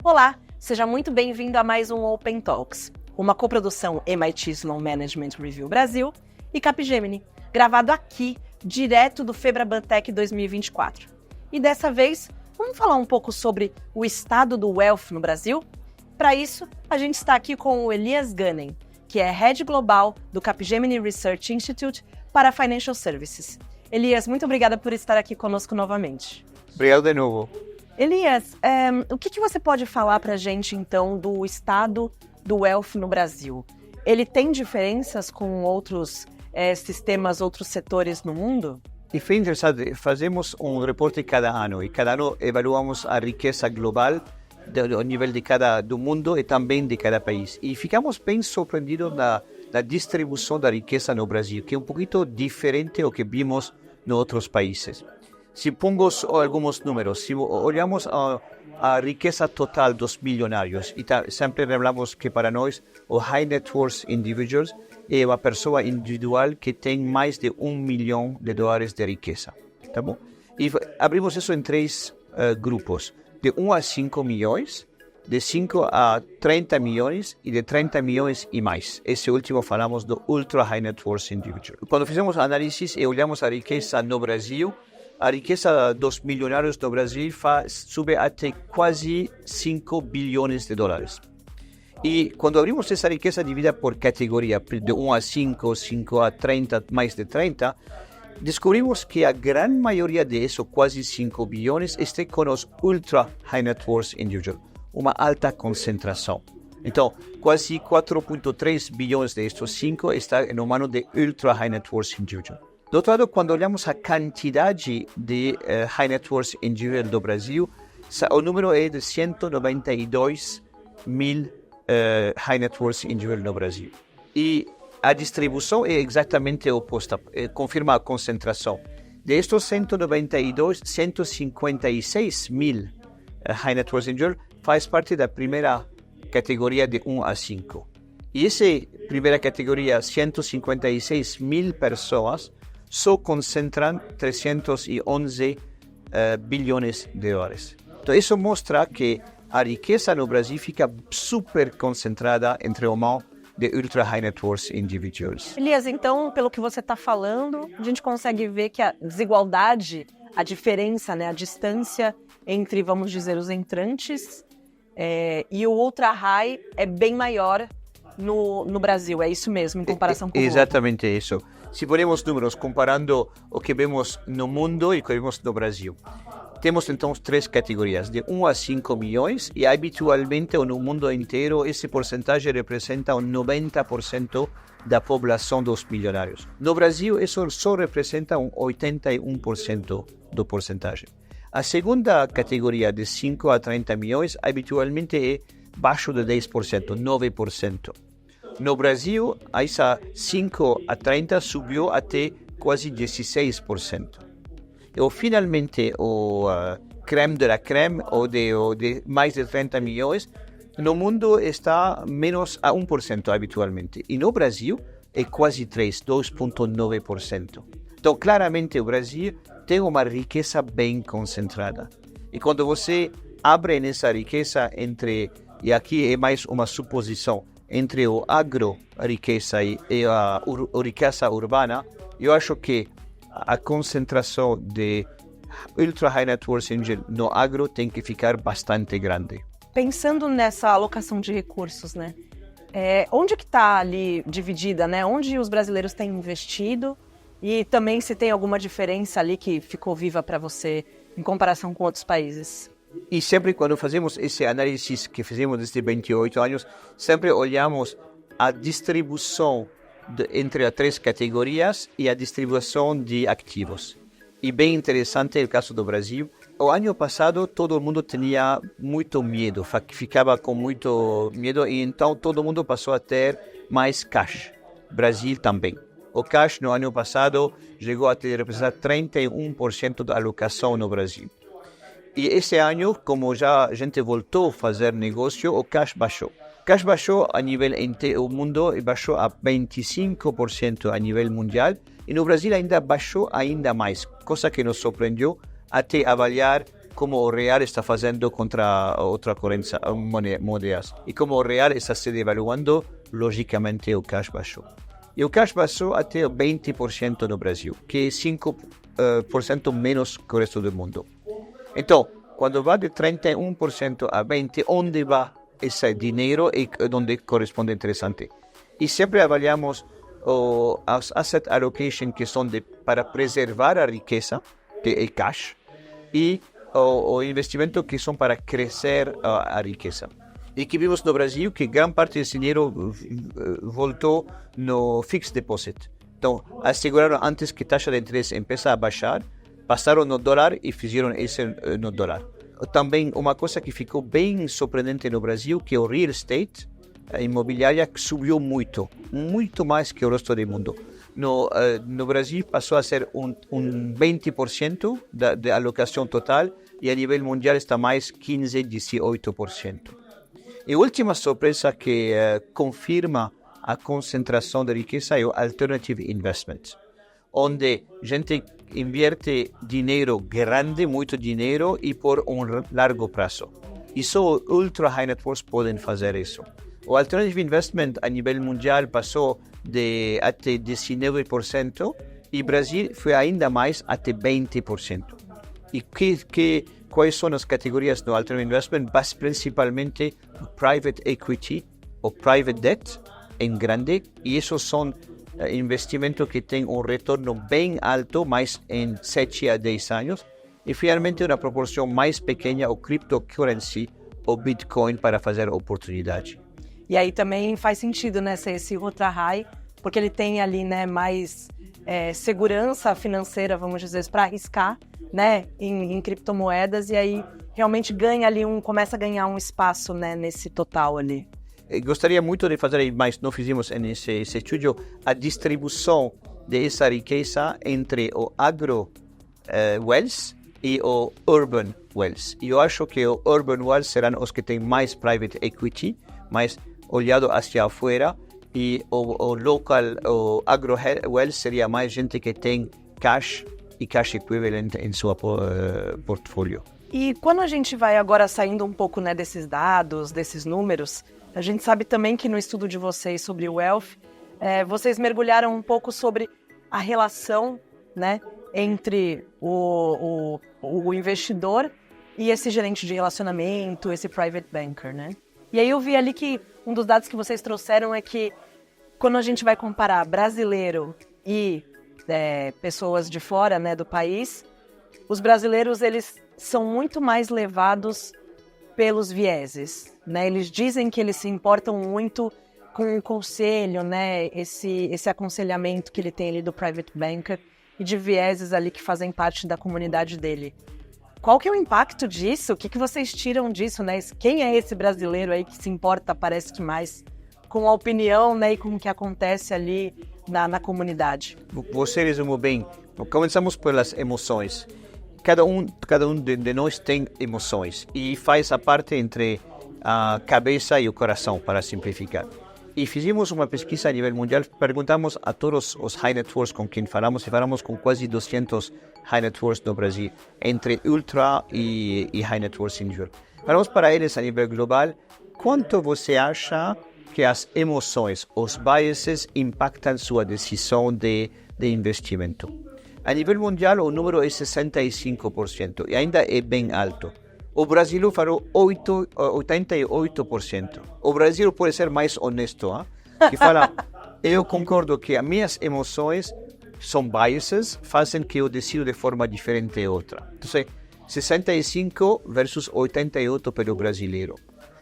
Olá, seja muito bem-vindo a mais um Open Talks, uma coprodução MIT Sloan Management Review Brasil e Capgemini, gravado aqui, direto do FebraBanTech 2024. E dessa vez, vamos falar um pouco sobre o estado do Wealth no Brasil? Para isso, a gente está aqui com o Elias Gunning, que é Head Global do Capgemini Research Institute para Financial Services. Elias, muito obrigada por estar aqui conosco novamente. Obrigado de novo. Elias, o que você pode falar para a gente, então, do estado do Wealth no Brasil? Ele tem diferenças com outros sistemas, outros setores no mundo? E foi interessante, fazemos um reporte cada ano, e cada ano evaluamos a riqueza global do nível do mundo e também de cada país. E ficamos bem surpreendidos da distribuição da riqueza no Brasil, que é um pouquinho diferente do que vimos em outros países. Se pongamos alguns números, se olhamos a riqueza total dos milionários, e sempre lembramos que para nós o High Net Worth Individuals é uma pessoa individual que tem mais de $1 milhão de riqueza. Tá bom? E abrimos isso em três grupos, de 1 a 5 milhões, de 5 a 30 milhões e de 30 milhões e mais. Esse último falamos do Ultra High Net Worth Individual. Quando fizemos análise e olhamos a riqueza no Brasil, a riqueza dos milionários do Brasil sube até quase $5 bilhões. E quando abrimos essa riqueza dividida por categoria, de 1 a 5, 5 a 30, mais de 30, descobrimos que a grande maioria disso, quase 5 bilhões, está com os Ultra High Net Worth Individual, uma alta concentração. Então, quase 4,3 bilhões destes 5 está no mano de Ultra High Net Worth Individual. Do outro lado, quando olhamos a quantidade de High Net Worth Individual do Brasil, o número é de 192 mil High Net Worth Individual no Brasil. E a distribuição é exatamente oposta, confirma a concentração. Destes 192, 156 mil High Net Worth Individual faz parte da primeira categoria de 1 a 5. E essa primeira categoria, 156 mil pessoas, só concentram 311 bilhões de dólares. Então, isso mostra que a riqueza no Brasil fica super concentrada entre o mão de Ultra High Net Worth Individuals. Elias, então, pelo que você está falando, a gente consegue ver que a desigualdade, a diferença, né, a distância entre, vamos dizer, os entrantes e o Ultra High é bem maior no Brasil. É isso mesmo, em comparação com o Exatamente isso. Se ponemos números comparando o que vemos no mundo e o que vemos no Brasil. Temos então três categorias, de 1 a 5 milhões, e habitualmente no mundo inteiro esse porcentagem representa 90% da população dos milionários. No Brasil, isso só representa 81% do porcentagem. A segunda categoria, de 5 a 30 milhões, habitualmente é baixo de 10%, 9%. No Brasil, essa 5 a 30 subiu até quase 16%. E finalmente, o creme de la creme, ou de mais de 30 milhões, no mundo está menos a 1% habitualmente. E no Brasil é quase 3%, 2,9%. Então, claramente, o Brasil tem uma riqueza bem concentrada. E quando você abre nessa riqueza e aqui é mais uma suposição, entre o agro, a riqueza e a riqueza urbana, eu acho que a concentração de Ultra High Net Worth no agro tem que ficar bastante grande. Pensando nessa alocação de recursos, né? Onde que está ali dividida, né? Onde os brasileiros têm investido e também se tem alguma diferença ali que ficou viva para você em comparação com outros países? E sempre quando fazemos esse análise que fizemos desde 28 anos, sempre olhamos a distribuição entre as três categorias e a distribuição de ativos. E bem interessante é o caso do Brasil. O ano passado todo mundo tinha muito medo, ficava com muito medo e então todo mundo passou a ter mais cash. Brasil também. O cash no ano passado chegou a representar 31% da alocação no Brasil. E esse ano, como já a gente voltou a fazer negócio, o cash baixou. cash baixou a nível inteiro, o mundo baixou a 25% a nível mundial, e no Brasil ainda baixou ainda mais, coisa que nos surpreendeu até avaliar como o real está fazendo contra outra currency, moedas, e como o real está se devaluando, logicamente o cash baixou. E o cash baixou até 20% no Brasil, que é 5% menos que o resto do mundo. Então, quando vai de 31% a 20%, onde vai esse dinheiro e onde corresponde interessante? E sempre avaliamos as asset allocation que são para preservar a riqueza, que é cash, e o investimento que são para crescer a riqueza. E que vimos no Brasil que grande parte desse dinheiro voltou no fixed deposit. Então, asseguraram antes que a taxa de interesse empeçasse a baixar, passaram no dólar e fizeram isso no dólar. Também uma coisa que ficou bem surpreendente no Brasil, que o real estate, a imobiliária, subiu muito mais que o resto do mundo. No Brasil passou a ser um 20% da alocação total e a nível mundial está mais 15%, 18%. E a última surpresa que confirma a concentração de riqueza é o alternative investment, onde a gente invierte dinheiro grande, muito dinheiro, e por largo prazo. E só ultra high net worth podem fazer isso. O alternative investment a nível mundial passou de até 19% e Brasil foi ainda mais, até 20%. E quais são as categorias do alternative investment? Principalmente private equity ou private debt em grande, e esses são investimentos que têm um retorno bem alto, mais em 7 a 10 anos, e finalmente uma proporção mais pequena, o cryptocurrency, o Bitcoin, para fazer oportunidade. E aí também faz sentido, né, ser esse ultra high, porque ele tem ali, né, mais segurança financeira, vamos dizer, para arriscar, né, em criptomoedas, e aí realmente ganha ali começa a ganhar um espaço, né, nesse total ali. Gostaria muito de fazer, mas não fizemos nesse estudo, a distribuição dessa riqueza entre o agro wealth e o urban wealth. E eu acho que o urban wealth serão os que têm mais private equity, mais olhado hacia afuera, e o local, o agro wealth seria mais gente que tem cash e cash equivalent em seu portfólio. E quando a gente vai agora saindo um pouco, né, desses dados, desses números, a gente sabe também que no estudo de vocês sobre o wealth, vocês mergulharam um pouco sobre a relação, né, entre o investidor e esse gerente de relacionamento, esse private banker, né? E aí eu vi ali que um dos dados que vocês trouxeram é que quando a gente vai comparar brasileiro e pessoas de fora, né, do país, os brasileiros, eles são muito mais levados pelos vieses, né? Eles dizem que eles se importam muito com o conselho, né? Esse aconselhamento que ele tem ali do private banker e de vieses ali que fazem parte da comunidade dele. Qual que é o impacto disso? O que vocês tiram disso, né? Quem é esse brasileiro aí que se importa, parece que mais, com a opinião, né, e com o que acontece ali na comunidade? Você resumiu bem. Começamos pelas emoções. Cada um de nós tem emoções e faz a parte entre a cabeça e o coração, para simplificar. E fizemos uma pesquisa a nível mundial, perguntamos a todos os high net worths com quem falamos, e falamos com quase 200 high net worths no Brasil, entre ultra e high net worth senior. Falamos para eles a nível global, quanto você acha que as emoções, os biases, impactam sua decisão de investimento? A nível mundial, o número é 65%, e ainda é bem alto. O Brasil falou 88%. O Brasil pode ser mais honesto, que fala, eu concordo que as minhas emoções são biases, fazem que eu decido de forma diferente a outra. Então, 65 versus 88 pelo brasileiro.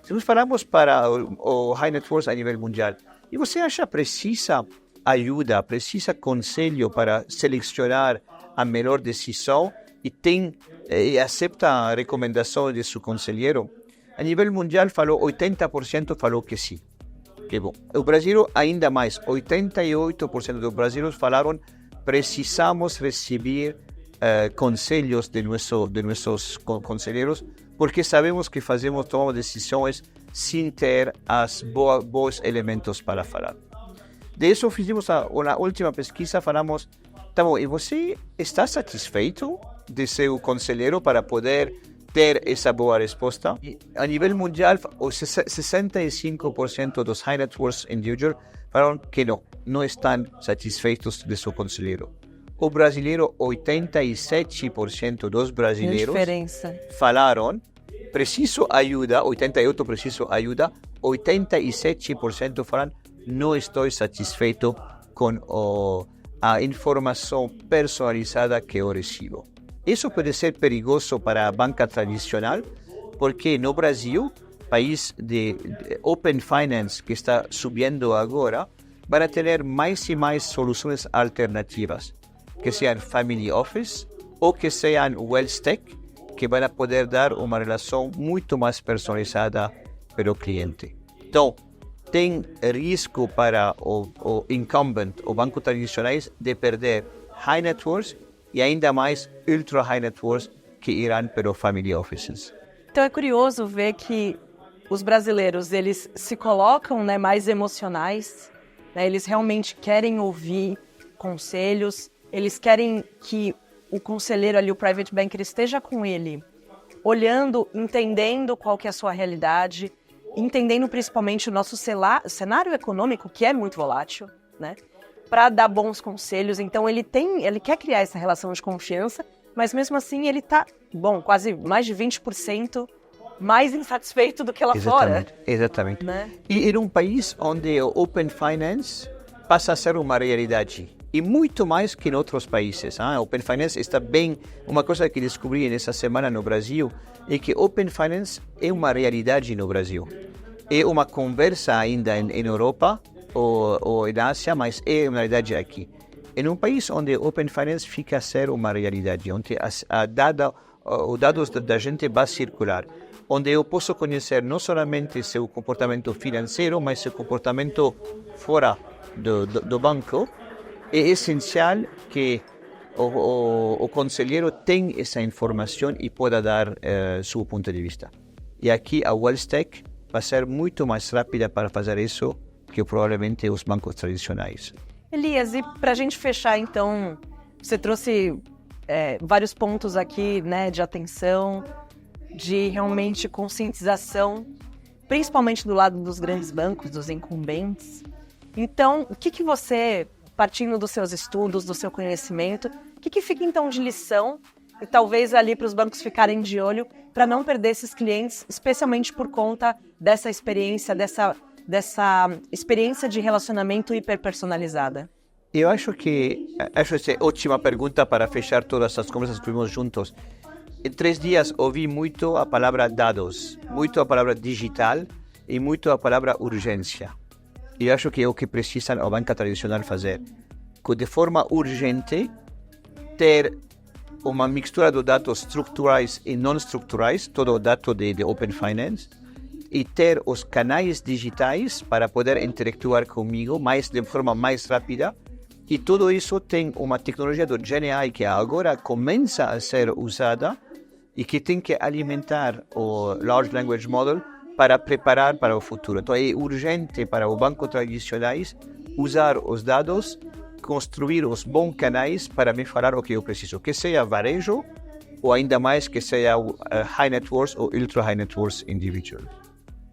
Se nós falamos para o high net worth a nível mundial, e você acha precisa ajuda, precisa conselho para selecionar a melhor decisão e aceita a recomendação de seu conselheiro? A nível mundial, 80% falou que sim. Que bom. O Brasil ainda mais, 88% dos brasileiros falaram precisamos receber conselhos de nossos conselheiros, porque sabemos que tomamos decisões sem ter os bons elementos para falar. De isso fizemos uma última pesquisa, falamos, tá bom, e você está satisfeito de seu conselheiro para poder ter essa boa resposta? E a nível mundial, os 65% dos high net worth individuals falaram que não estão satisfeitos de seu conselheiro. O brasileiro, 87% dos brasileiros falaram preciso ajuda, 88% preciso ajuda, 87% falam não estou satisfeito com a informação personalizada que eu recebo. Isso pode ser perigoso para a banca tradicional, porque no Brasil, país de Open Finance que está subindo agora, vai ter mais e mais soluções alternativas, que sejam Family Office ou que sejam Wealth Tech, que vão poder dar uma relação muito mais personalizada para o cliente. Então, tem risco para o incumbent, o banco tradicionais, de perder high net worth e ainda mais ultra high net worth que irão para o family offices. Então é curioso ver que os brasileiros, eles se colocam, né, mais emocionais, né, eles realmente querem ouvir conselhos, eles querem que o conselheiro ali, o private banker, esteja com ele, olhando, entendendo qual que é a sua realidade, entendendo principalmente o nosso cenário econômico, que é muito volátil, né? Para dar bons conselhos. Então ele quer criar essa relação de confiança, mas mesmo assim ele está, quase mais de 20% mais insatisfeito do que lá fora. Exatamente. Né? E em um país onde o Open Finance passa a ser uma realidade, e muito mais que em outros países. Open Finance está bem. Uma coisa que descobri nessa semana no Brasil é que Open Finance é uma realidade no Brasil. É uma conversa ainda em Europa ou na Ásia, mas é uma realidade aqui. Em um país onde Open Finance fica a ser uma realidade, onde os dados da gente vão circular, onde eu posso conhecer não somente seu comportamento financeiro, mas seu comportamento fora do banco, é essencial que o conselheiro tenha essa informação e possa dar seu ponto de vista. E aqui a Wealth Tech vai ser muito mais rápida para fazer isso que provavelmente os bancos tradicionais. Elias, e para a gente fechar então, você trouxe vários pontos aqui, né, de atenção, de realmente conscientização, principalmente do lado dos grandes bancos, dos incumbentes. Então, o que você, partindo dos seus estudos, do seu conhecimento, o que fica então de lição e talvez ali para os bancos ficarem de olho para não perder esses clientes, especialmente por conta dessa experiência, dessa experiência de relacionamento hiperpersonalizada? Eu acho essa é ótima pergunta para fechar todas as conversas que tivemos juntos. Em 3 dias ouvi muito a palavra dados, muito a palavra digital e muito a palavra urgência. Eu acho que é o que precisa a banca tradicional fazer, que de forma urgente ter uma mistura de dados estruturais e não estruturais, todo o dado de Open Finance, e ter os canais digitais para poder interactuar comigo de forma mais rápida. E tudo isso tem uma tecnologia do GenAI que agora começa a ser usada e que tem que alimentar o Large Language Model para preparar para o futuro. Então é urgente para o banco tradicionais usar os dados, construir os bons canais para me falar o que eu preciso, que seja varejo ou ainda mais que seja high net worth ou ultra high net worth individual.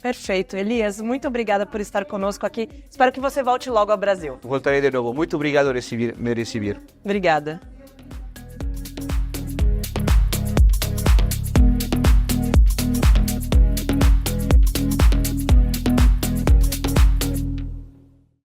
Perfeito. Elias, muito obrigada por estar conosco aqui. Espero que você volte logo ao Brasil. Voltarei de novo. Muito obrigado por me receber. Obrigada.